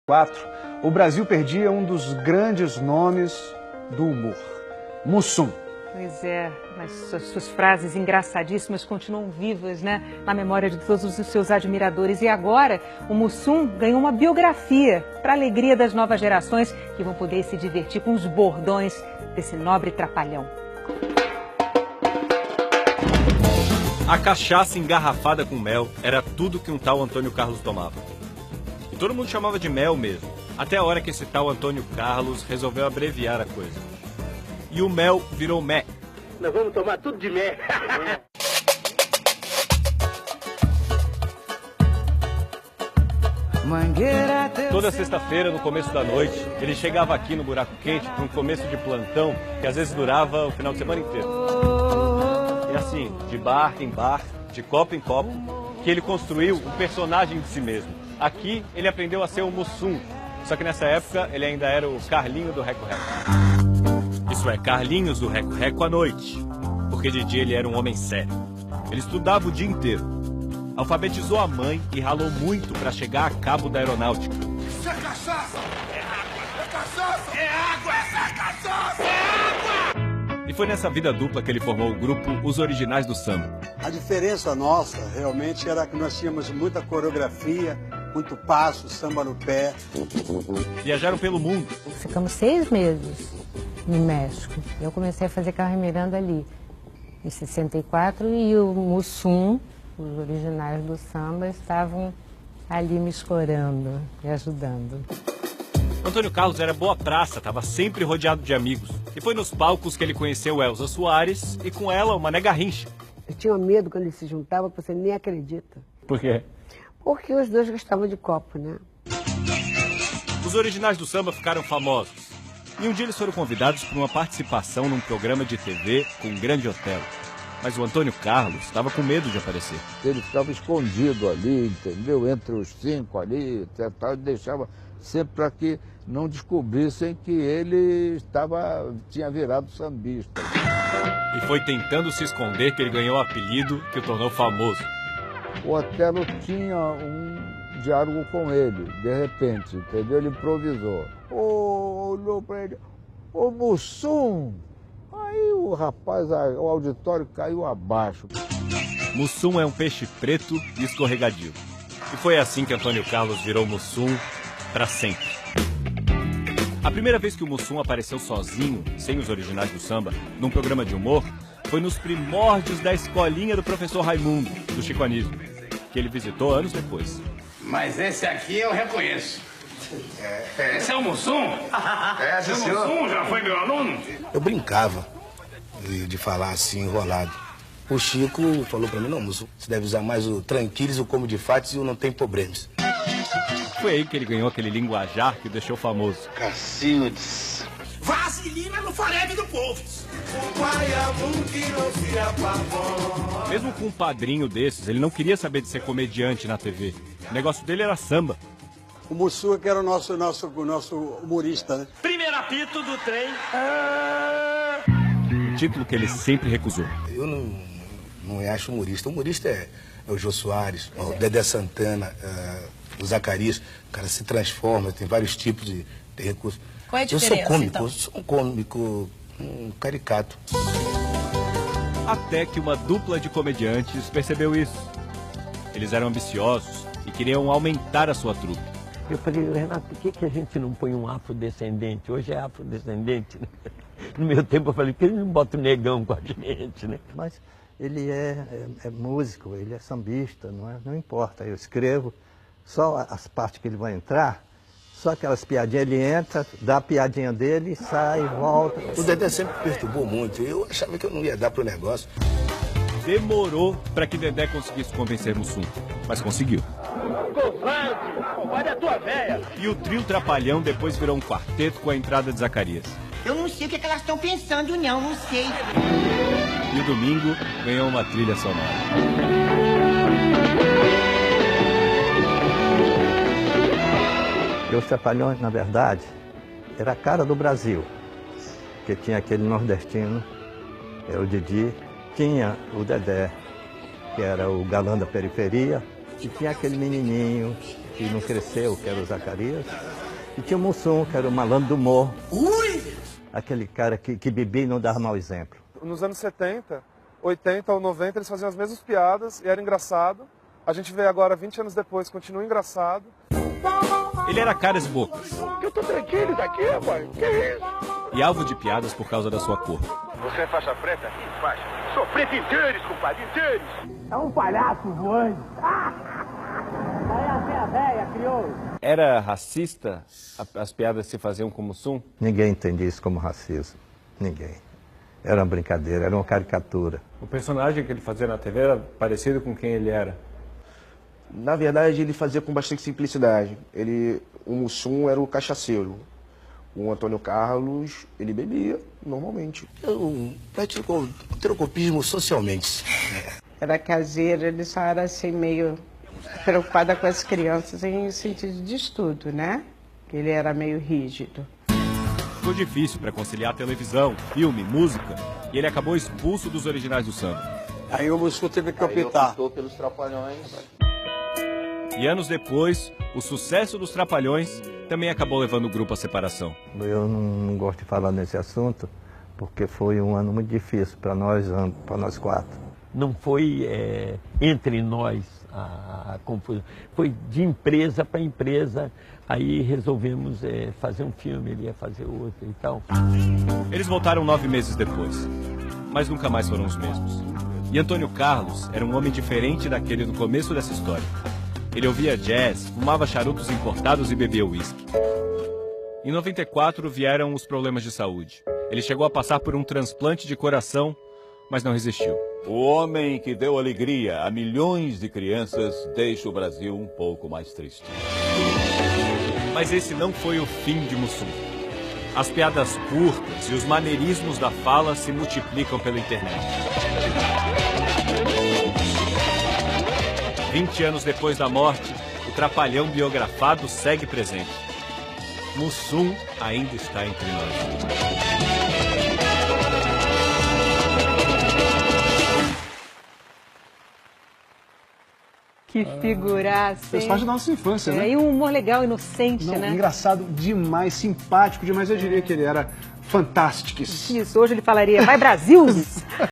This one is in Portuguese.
1964, o Brasil perdia um dos grandes nomes do humor, Mussum. Pois é, mas suas frases engraçadíssimas continuam vivas, né, na memória de todos os seus admiradores. E agora, o Mussum ganhou uma biografia para a alegria das novas gerações que vão poder se divertir com os bordões desse nobre trapalhão. A cachaça engarrafada com mel era tudo que um tal Antônio Carlos tomava. E todo mundo chamava de mel mesmo, até a hora que esse tal Antônio Carlos resolveu abreviar a coisa. E o mel virou mé. Nós vamos tomar tudo de mé. Toda sexta-feira, no começo da noite, ele chegava aqui no Buraco Quente para um começo de plantão que às vezes durava o final de semana inteiro. E assim, de bar em bar, de copo em copo, que ele construiu um personagem de si mesmo. Aqui ele aprendeu a ser o Mussum, só que nessa época ele ainda era o Carlinho do Reco Reco. Isso é, Carlinhos do Reco Reco à noite, porque de dia ele era um homem sério. Ele estudava o dia inteiro, alfabetizou a mãe e ralou muito para chegar a cabo da aeronáutica. Isso é cachaça! É água! É cachaça! É água! É cachaça! É água! E foi nessa vida dupla que ele formou o grupo Os Originais do Samba. A diferença nossa realmente era que nós tínhamos muita coreografia, muito passo, samba no pé. Viajaram pelo mundo. Ficamos 6 meses no México. Eu comecei a fazer Carmen Miranda ali, em 64, e o Mussum, os Originais do Samba, estavam ali me escorando, me ajudando. Antônio Carlos era boa praça, estava sempre rodeado de amigos. E foi nos palcos que ele conheceu Elza Soares e com ela o Mané Garrincha. Eu tinha medo quando eles se juntavam, você nem acredita. Por quê? Porque os dois gostavam de copo, né? Os Originais do Samba ficaram famosos. E um dia eles foram convidados para uma participação num programa de TV com um grande hotel. Mas o Antônio Carlos estava com medo de aparecer. Ele ficava escondido ali, entendeu? Entre os 5 ali, e deixava sempre para que não descobrissem que ele tinha virado sambista. E foi tentando se esconder que ele ganhou o apelido que o tornou famoso. O Otelo tinha um diálogo com ele, de repente, entendeu? Ele improvisou. Olhou para ele, ô Mussum! Aí o rapaz, o auditório caiu abaixo. Mussum é um peixe preto e escorregadio. E foi assim que Antônio Carlos virou Mussum para sempre. A primeira vez que o Mussum apareceu sozinho, sem os Originais do Samba, num programa de humor, foi nos primórdios da escolinha do professor Raimundo, do Chico Anísio, que ele visitou anos depois. Mas esse aqui eu reconheço. Esse é o Mussum? É, Esse é o Mussum, já foi meu aluno? Eu brincava de falar assim, enrolado. O Chico falou pra mim, não, Mussum, você deve usar mais o tranquilis, o como de fatos e o não tem problemas. Foi aí que ele ganhou aquele linguajar que o deixou famoso. Cacildes. Vaselina no farebe do povo. Mesmo com um padrinho desses, ele não queria saber de ser comediante na TV. O negócio dele era samba. O Mussum que era o nosso humorista, né? Primeiro apito do trem. Um título que ele sempre recusou. Eu não acho humorista. Humorista é o Jô Soares, o Dedé Santana, o Zacarias. O cara se transforma, tem vários tipos de recursos. Qual é a diferença, eu sou cômico, então? eu sou um cômico, um caricato. Até que uma dupla de comediantes percebeu isso. Eles eram ambiciosos e queriam aumentar a sua trupe. Eu falei, Renato, por que a gente não põe um afrodescendente? Hoje é afrodescendente, né? No meu tempo eu falei, por que ele não bota o negão com a gente, né? Mas ele é músico, ele é sambista, não importa. Eu escrevo só as partes que ele vai entrar, só aquelas piadinhas, ele entra, dá a piadinha dele, sai, volta. O Dedé sempre perturbou muito, eu achava que eu não ia dar pro negócio. Demorou para que Dedé conseguisse convencer Mussum, mas conseguiu. Olha a tua véia. E o trio Trapalhão depois virou um quarteto com a entrada de Zacarias. Eu não sei o que elas estão pensando, não sei. E o Domingo ganhou uma trilha sonora. E os Trapalhões, na verdade, era a cara do Brasil, porque tinha aquele nordestino, o Didi, tinha o Dedé, que era o galã da periferia, e tinha aquele menininho que não cresceu, que era o Zacarias. E tinha o Mussum, que era o malandro do morro. Aquele cara que bebia e não dava mau exemplo. Nos anos 70, 80 ou 90, eles faziam as mesmas piadas e era engraçado. A gente vê agora, 20 anos depois, continua engraçado. Ele era caras e bocas. Eu tô tranquilo daqui, rapaz. Que isso? E alvo de piadas por causa da sua cor. Você é faixa preta? Que faixa? Sou preto inteiros, compadre, inteiros. É um palhaço voando. Aí a véia criou. Era racista as piadas que se faziam com o Mussum? Ninguém entendia isso como racismo. Ninguém. Era uma brincadeira, era uma caricatura. O personagem que ele fazia na TV era parecido com quem ele era? Na verdade, ele fazia com bastante simplicidade. O Mussum era o cachaceiro. O Antônio Carlos, ele bebia normalmente. Eu pratico trocopismo socialmente. Era caseiro, ele só era assim meio preocupada com as crianças em sentido de estudo, né? Ele era meio rígido. Ficou difícil para conciliar televisão, filme, música, e ele acabou expulso dos originais do samba. Aí o Mussum teve que optar. Optou pelos Trapalhões. E anos depois, o sucesso dos Trapalhões também acabou levando o grupo à separação. Eu não gosto de falar nesse assunto, porque foi um ano muito difícil para nós quatro. Não foi entre nós a confusão, foi de empresa para empresa. Aí resolvemos fazer um filme, ele ia fazer outro e tal. Eles voltaram 9 meses depois, mas nunca mais foram os mesmos. E Antônio Carlos era um homem diferente daquele do começo dessa história. Ele ouvia jazz, fumava charutos importados e bebia uísque. Em 94 vieram os problemas de saúde. Ele chegou a passar por um transplante de coração, mas não resistiu. O homem que deu alegria a milhões de crianças deixa o Brasil um pouco mais triste. Mas esse não foi o fim de Mussum. As piadas curtas e os maneirismos da fala se multiplicam pela internet. 20 anos depois da morte, o Trapalhão biografado segue presente. Mussum ainda está entre nós. Que figuraça, Fez parte da nossa infância, né? E um humor legal, inocente, né? Engraçado demais, simpático demais. Eu diria que ele era fantástico. Isso, hoje ele falaria, vai Brasil!